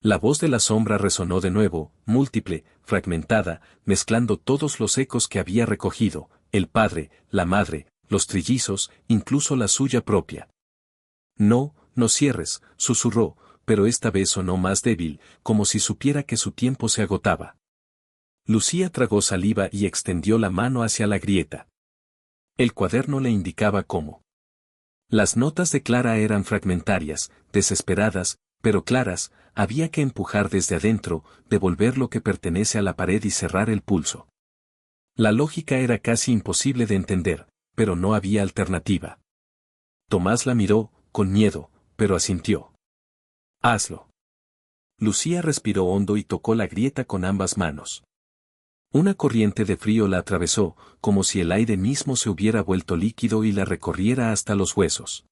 La voz de la sombra resonó de nuevo, múltiple, fragmentada, mezclando todos los ecos que había recogido, el padre, la madre, los trillizos, incluso la suya propia. No, no cierres, susurró, pero esta vez sonó más débil, como si supiera que su tiempo se agotaba. Lucía tragó saliva y extendió la mano hacia la grieta. El cuaderno le indicaba cómo. Las notas de Clara eran fragmentarias, desesperadas, pero claras, había que empujar desde adentro, devolver lo que pertenece a la pared y cerrar el pulso. La lógica era casi imposible de entender, pero no había alternativa. Tomás la miró, con miedo, pero asintió. Hazlo. Lucía respiró hondo y tocó la grieta con ambas manos. Una corriente de frío la atravesó, como si el aire mismo se hubiera vuelto líquido y la recorriera hasta los huesos.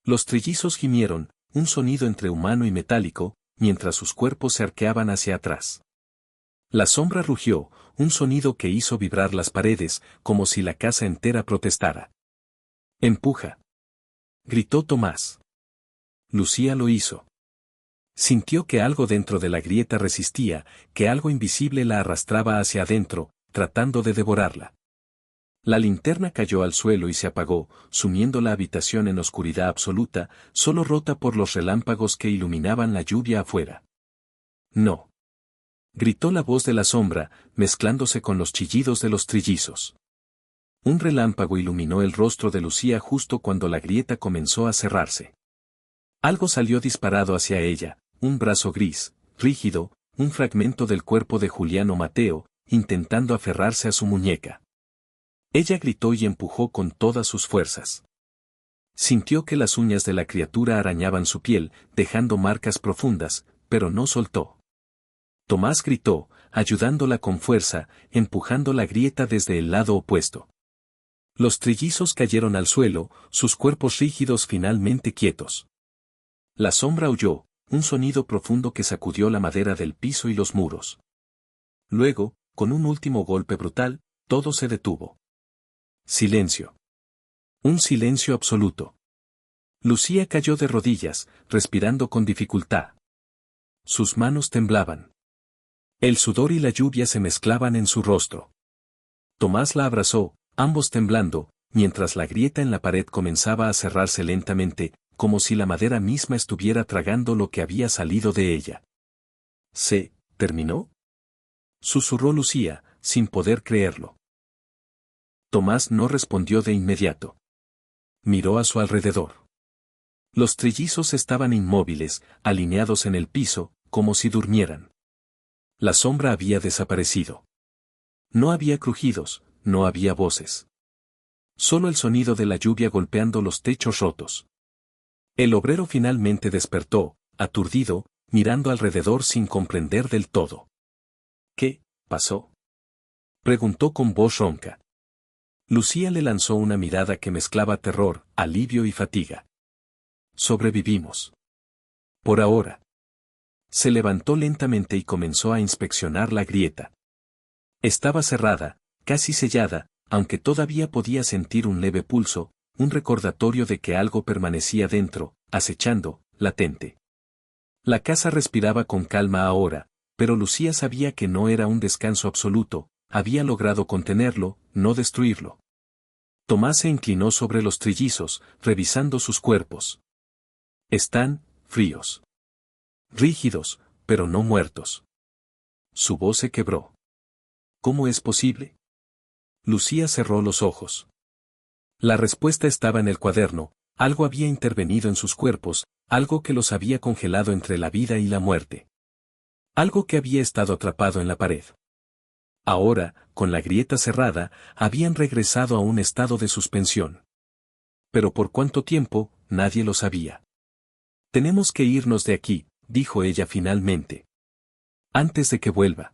Los trillizos gimieron, un sonido entre humano y metálico, mientras sus cuerpos se arqueaban hacia atrás. La sombra rugió, un sonido que hizo vibrar las paredes, como si la casa entera protestara. «Empuja», gritó Tomás. Lucía lo hizo. Sintió que algo dentro de la grieta resistía, que algo invisible la arrastraba hacia adentro, tratando de devorarla. La linterna cayó al suelo y se apagó, sumiendo la habitación en oscuridad absoluta, solo rota por los relámpagos que iluminaban la lluvia afuera. «No», gritó la voz de la sombra, mezclándose con los chillidos de los trillizos. Un relámpago iluminó el rostro de Lucía justo cuando la grieta comenzó a cerrarse. Algo salió disparado hacia ella, un brazo gris, rígido, un fragmento del cuerpo de Juliano Mateo, intentando aferrarse a su muñeca. Ella gritó y empujó con todas sus fuerzas. Sintió que las uñas de la criatura arañaban su piel, dejando marcas profundas, pero no soltó. Tomás gritó, ayudándola con fuerza, empujando la grieta desde el lado opuesto. Los trillizos cayeron al suelo, sus cuerpos rígidos finalmente quietos. La sombra oyó, un sonido profundo que sacudió la madera del piso y los muros. Luego, con un último golpe brutal, todo se detuvo. Silencio. Un silencio absoluto. Lucía cayó de rodillas, respirando con dificultad. Sus manos temblaban. El sudor y la lluvia se mezclaban en su rostro. Tomás la abrazó, ambos temblando, mientras la grieta en la pared comenzaba a cerrarse lentamente, como si la madera misma estuviera tragando lo que había salido de ella. ¿Se terminó?, susurró Lucía, sin poder creerlo. Tomás no respondió de inmediato. Miró a su alrededor. Los trillizos estaban inmóviles, alineados en el piso, como si durmieran. La sombra había desaparecido. No había crujidos, no había voces. Solo el sonido de la lluvia golpeando los techos rotos. El obrero finalmente despertó, aturdido, mirando alrededor sin comprender del todo. ¿Qué pasó?, preguntó con voz ronca. Lucía le lanzó una mirada que mezclaba terror, alivio y fatiga. Sobrevivimos. Por ahora. Se levantó lentamente y comenzó a inspeccionar la grieta. Estaba cerrada, casi sellada, aunque todavía podía sentir un leve pulso, un recordatorio de que algo permanecía dentro, acechando, latente. La casa respiraba con calma ahora, pero Lucía sabía que no era un descanso absoluto, había logrado contenerlo, no destruirlo. Tomás se inclinó sobre los trillizos, revisando sus cuerpos. Están fríos. Rígidos, pero no muertos. Su voz se quebró. ¿Cómo es posible? Lucía cerró los ojos. La respuesta estaba en el cuaderno, algo había intervenido en sus cuerpos, algo que los había congelado entre la vida y la muerte. Algo que había estado atrapado en la pared. Ahora, con la grieta cerrada, habían regresado a un estado de suspensión. Pero por cuánto tiempo, nadie lo sabía. Tenemos que irnos de aquí, dijo ella finalmente. Antes de que vuelva.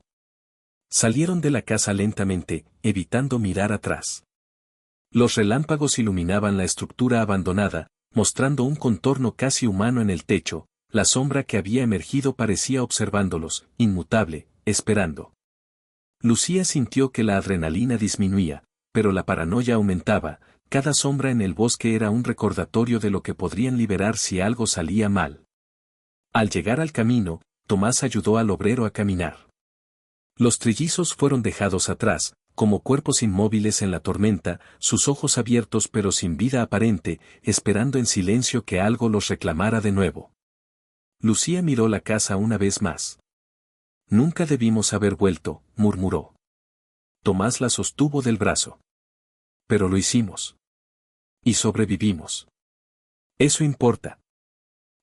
Salieron de la casa lentamente, evitando mirar atrás. Los relámpagos iluminaban la estructura abandonada, mostrando un contorno casi humano en el techo, la sombra que había emergido parecía observándolos, inmutable, esperando. Lucía sintió que la adrenalina disminuía, pero la paranoia aumentaba, cada sombra en el bosque era un recordatorio de lo que podrían liberar si algo salía mal. Al llegar al camino, Tomás ayudó al obrero a caminar. Los trillizos fueron dejados atrás, como cuerpos inmóviles en la tormenta, sus ojos abiertos pero sin vida aparente, esperando en silencio que algo los reclamara de nuevo. Lucía miró la casa una vez más. Nunca debimos haber vuelto, murmuró. Tomás la sostuvo del brazo. Pero lo hicimos. Y sobrevivimos. Eso importa.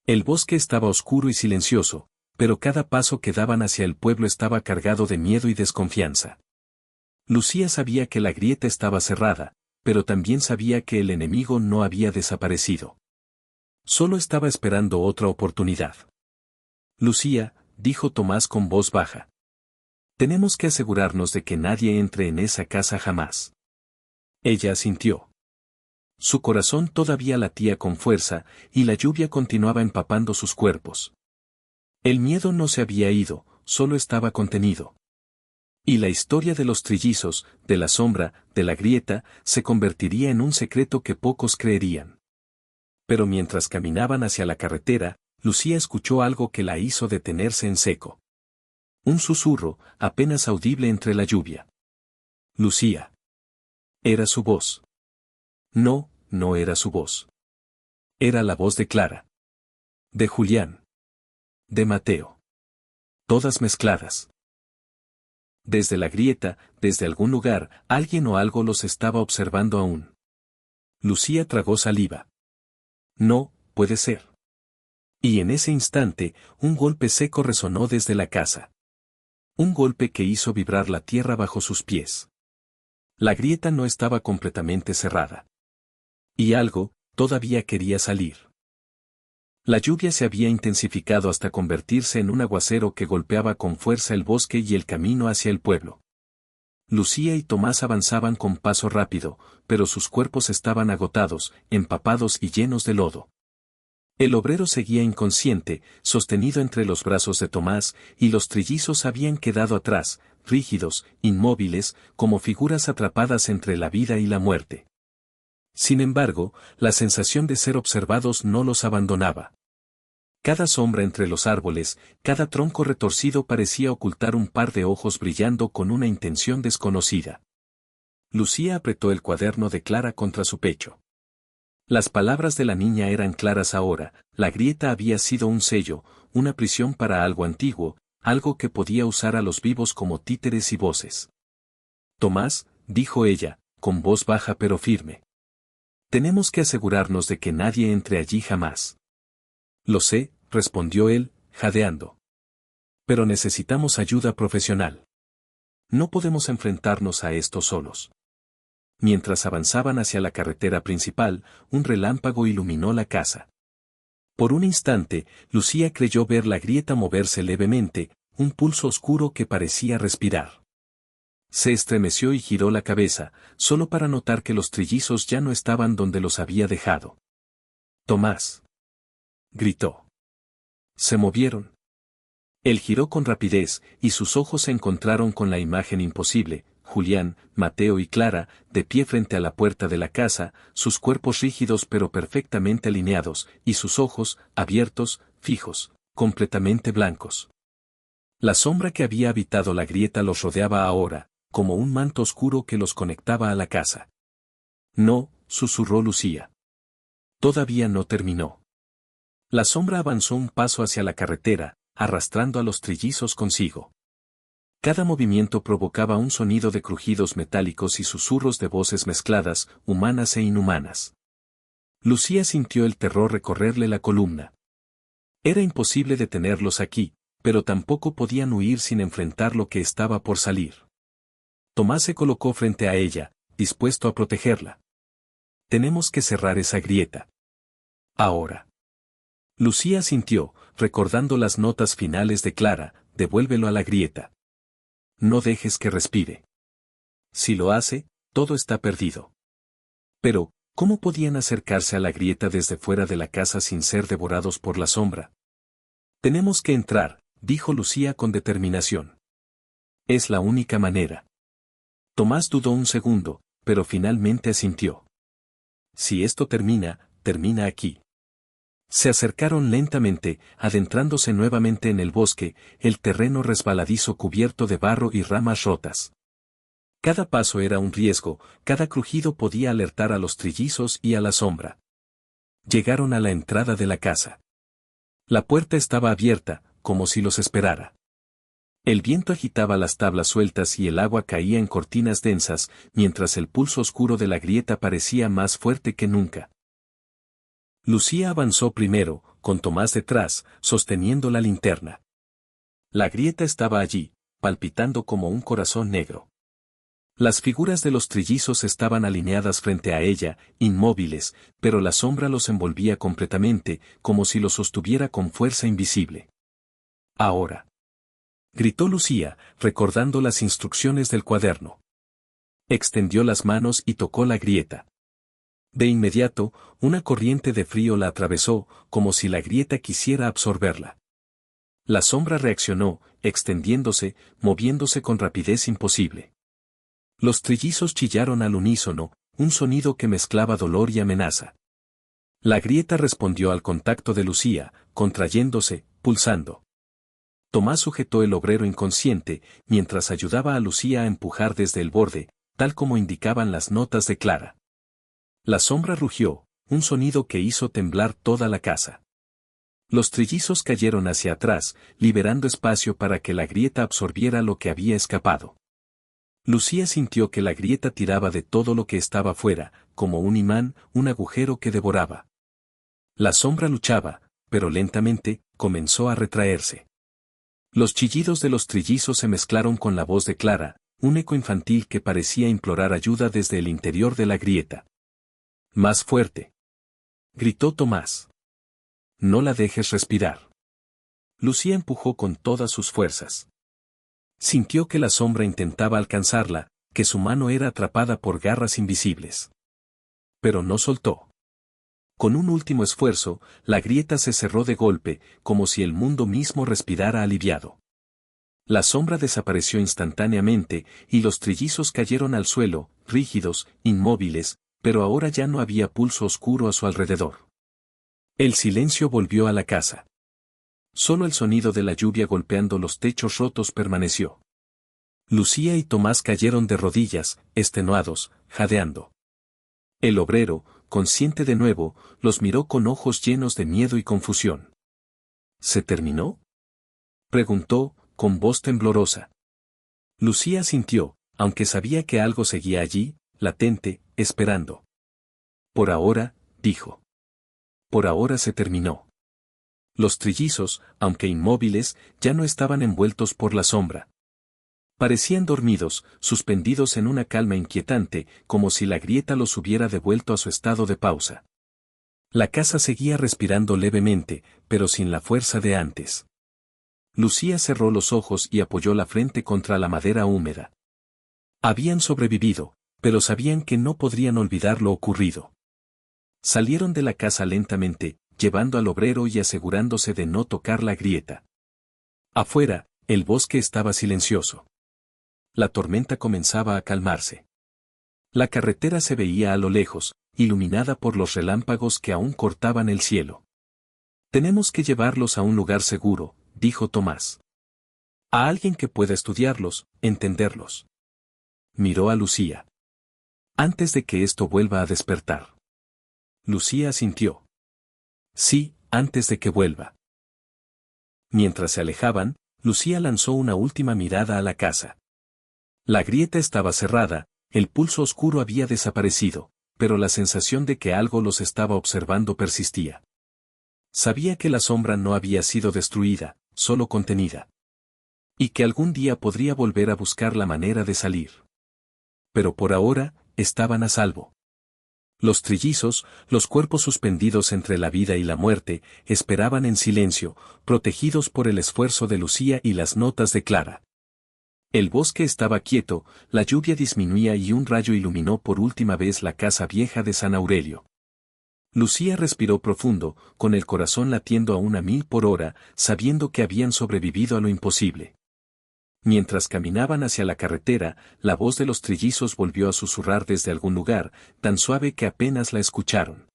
El bosque estaba oscuro y silencioso, pero cada paso que daban hacia el pueblo estaba cargado de miedo y desconfianza. Lucía sabía que la grieta estaba cerrada, pero también sabía que el enemigo no había desaparecido. Solo estaba esperando otra oportunidad. Lucía, dijo Tomás con voz baja. Tenemos que asegurarnos de que nadie entre en esa casa jamás. Ella asintió. Su corazón todavía latía con fuerza, y la lluvia continuaba empapando sus cuerpos. El miedo no se había ido, solo estaba contenido. Y la historia de los trillizos, de la sombra, de la grieta, se convertiría en un secreto que pocos creerían. Pero mientras caminaban hacia la carretera, Lucía escuchó algo que la hizo detenerse en seco. Un susurro, apenas audible entre la lluvia. Lucía. Era su voz. No, no era su voz. Era la voz de Clara. De Julián. De Mateo. Todas mezcladas. Desde la grieta, desde algún lugar, alguien o algo los estaba observando aún. Lucía tragó saliva. No, puede ser. Y en ese instante, un golpe seco resonó desde la casa. Un golpe que hizo vibrar la tierra bajo sus pies. La grieta no estaba completamente cerrada. Y algo, todavía quería salir. La lluvia se había intensificado hasta convertirse en un aguacero que golpeaba con fuerza el bosque y el camino hacia el pueblo. Lucía y Tomás avanzaban con paso rápido, pero sus cuerpos estaban agotados, empapados y llenos de lodo. El obrero seguía inconsciente, sostenido entre los brazos de Tomás, y los trillizos habían quedado atrás, rígidos, inmóviles, como figuras atrapadas entre la vida y la muerte. Sin embargo, la sensación de ser observados no los abandonaba. Cada sombra entre los árboles, cada tronco retorcido parecía ocultar un par de ojos brillando con una intención desconocida. Lucía apretó el cuaderno de Clara contra su pecho. Las palabras de la niña eran claras ahora, la grieta había sido un sello, una prisión para algo antiguo, algo que podía usar a los vivos como títeres y voces. Tomás, dijo ella, con voz baja pero firme. Tenemos que asegurarnos de que nadie entre allí jamás. Lo sé, respondió él, jadeando. Pero necesitamos ayuda profesional. No podemos enfrentarnos a esto solos. Mientras avanzaban hacia la carretera principal, un relámpago iluminó la casa. Por un instante, Lucía creyó ver la grieta moverse levemente, un pulso oscuro que parecía respirar. Se estremeció y giró la cabeza, solo para notar que los trillizos ya no estaban donde los había dejado. «Tomás», gritó. Se movieron. Él giró con rapidez, y sus ojos se encontraron con la imagen imposible, Julián, Mateo y Clara, de pie frente a la puerta de la casa, sus cuerpos rígidos pero perfectamente alineados, y sus ojos, abiertos, fijos, completamente blancos. La sombra que había habitado la grieta los rodeaba ahora, como un manto oscuro que los conectaba a la casa. No, susurró Lucía. Todavía no terminó. La sombra avanzó un paso hacia la carretera, arrastrando a los trillizos consigo. Cada movimiento provocaba un sonido de crujidos metálicos y susurros de voces mezcladas, humanas e inhumanas. Lucía sintió el terror recorrerle la columna. Era imposible detenerlos aquí, pero tampoco podían huir sin enfrentar lo que estaba por salir. Tomás se colocó frente a ella, dispuesto a protegerla. Tenemos que cerrar esa grieta. Ahora. Lucía asintió, recordando las notas finales de Clara, devuélvelo a la grieta. No dejes que respire. Si lo hace, todo está perdido. Pero, ¿cómo podían acercarse a la grieta desde fuera de la casa sin ser devorados por la sombra? Tenemos que entrar, dijo Lucía con determinación. Es la única manera. Tomás dudó un segundo, pero finalmente asintió. Si esto termina, termina aquí. Se acercaron lentamente, adentrándose nuevamente en el bosque, el terreno resbaladizo cubierto de barro y ramas rotas. Cada paso era un riesgo, cada crujido podía alertar a los trillizos y a la sombra. Llegaron a la entrada de la casa. La puerta estaba abierta, como si los esperara. El viento agitaba las tablas sueltas y el agua caía en cortinas densas, mientras el pulso oscuro de la grieta parecía más fuerte que nunca. Lucía avanzó primero, con Tomás detrás, sosteniendo la linterna. La grieta estaba allí, palpitando como un corazón negro. Las figuras de los trillizos estaban alineadas frente a ella, inmóviles, pero la sombra los envolvía completamente, como si los sostuviera con fuerza invisible. Ahora. Gritó Lucía, recordando las instrucciones del cuaderno. Extendió las manos y tocó la grieta. De inmediato, una corriente de frío la atravesó, como si la grieta quisiera absorberla. La sombra reaccionó, extendiéndose, moviéndose con rapidez imposible. Los trillizos chillaron al unísono, un sonido que mezclaba dolor y amenaza. La grieta respondió al contacto de Lucía, contrayéndose, pulsando. Tomás sujetó el obrero inconsciente, mientras ayudaba a Lucía a empujar desde el borde, tal como indicaban las notas de Clara. La sombra rugió, un sonido que hizo temblar toda la casa. Los trillizos cayeron hacia atrás, liberando espacio para que la grieta absorbiera lo que había escapado. Lucía sintió que la grieta tiraba de todo lo que estaba fuera, como un imán, un agujero que devoraba. La sombra luchaba, pero lentamente, comenzó a retraerse. Los chillidos de los trillizos se mezclaron con la voz de Clara, un eco infantil que parecía implorar ayuda desde el interior de la grieta. Más fuerte. Gritó Tomás. No la dejes respirar. Lucía empujó con todas sus fuerzas. Sintió que la sombra intentaba alcanzarla, que su mano era atrapada por garras invisibles. Pero no soltó. Con un último esfuerzo, la grieta se cerró de golpe, como si el mundo mismo respirara aliviado. La sombra desapareció instantáneamente, y los trillizos cayeron al suelo, rígidos, inmóviles, pero ahora ya no había pulso oscuro a su alrededor. El silencio volvió a la casa. Solo el sonido de la lluvia golpeando los techos rotos permaneció. Lucía y Tomás cayeron de rodillas, extenuados, jadeando. El obrero, consciente de nuevo, los miró con ojos llenos de miedo y confusión. ¿Se terminó?, preguntó, con voz temblorosa. Lucía asintió, aunque sabía que algo seguía allí, latente, esperando. Por ahora, dijo. Por ahora se terminó. Los trillizos, aunque inmóviles, ya no estaban envueltos por la sombra. Parecían dormidos, suspendidos en una calma inquietante, como si la grieta los hubiera devuelto a su estado de pausa. La casa seguía respirando levemente, pero sin la fuerza de antes. Lucía cerró los ojos y apoyó la frente contra la madera húmeda. Habían sobrevivido, pero sabían que no podrían olvidar lo ocurrido. Salieron de la casa lentamente, llevando al obrero y asegurándose de no tocar la grieta. Afuera, el bosque estaba silencioso. La tormenta comenzaba a calmarse. La carretera se veía a lo lejos, iluminada por los relámpagos que aún cortaban el cielo. Tenemos que llevarlos a un lugar seguro, dijo Tomás. A alguien que pueda estudiarlos, entenderlos. Miró a Lucía. Antes de que esto vuelva a despertar. Lucía asintió. Sí, antes de que vuelva. Mientras se alejaban, Lucía lanzó una última mirada a la casa. La grieta estaba cerrada, el pulso oscuro había desaparecido, pero la sensación de que algo los estaba observando persistía. Sabía que la sombra no había sido destruida, solo contenida. Y que algún día podría volver a buscar la manera de salir. Pero por ahora, estaban a salvo. Los trillizos, los cuerpos suspendidos entre la vida y la muerte, esperaban en silencio, protegidos por el esfuerzo de Lucía y las notas de Clara. El bosque estaba quieto, la lluvia disminuía y un rayo iluminó por última vez la casa vieja de San Aurelio. Lucía respiró profundo, con el corazón latiendo a 1000 por hora, sabiendo que habían sobrevivido a lo imposible. Mientras caminaban hacia la carretera, la voz de los trillizos volvió a susurrar desde algún lugar, tan suave que apenas la escucharon.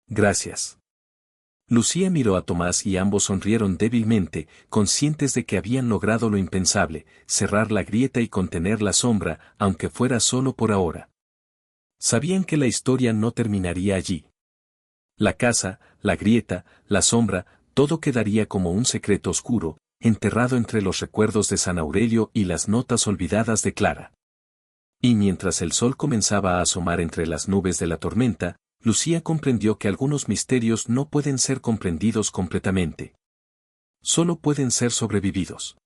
Gracias. Lucía miró a Tomás y ambos sonrieron débilmente, conscientes de que habían logrado lo impensable, cerrar la grieta y contener la sombra, aunque fuera solo por ahora. Sabían que la historia no terminaría allí. La casa, la grieta, la sombra, todo quedaría como un secreto oscuro, enterrado entre los recuerdos de San Aurelio y las notas olvidadas de Clara. Y mientras el sol comenzaba a asomar entre las nubes de la tormenta, Lucía comprendió que algunos misterios no pueden ser comprendidos completamente. Solo pueden ser sobrevividos.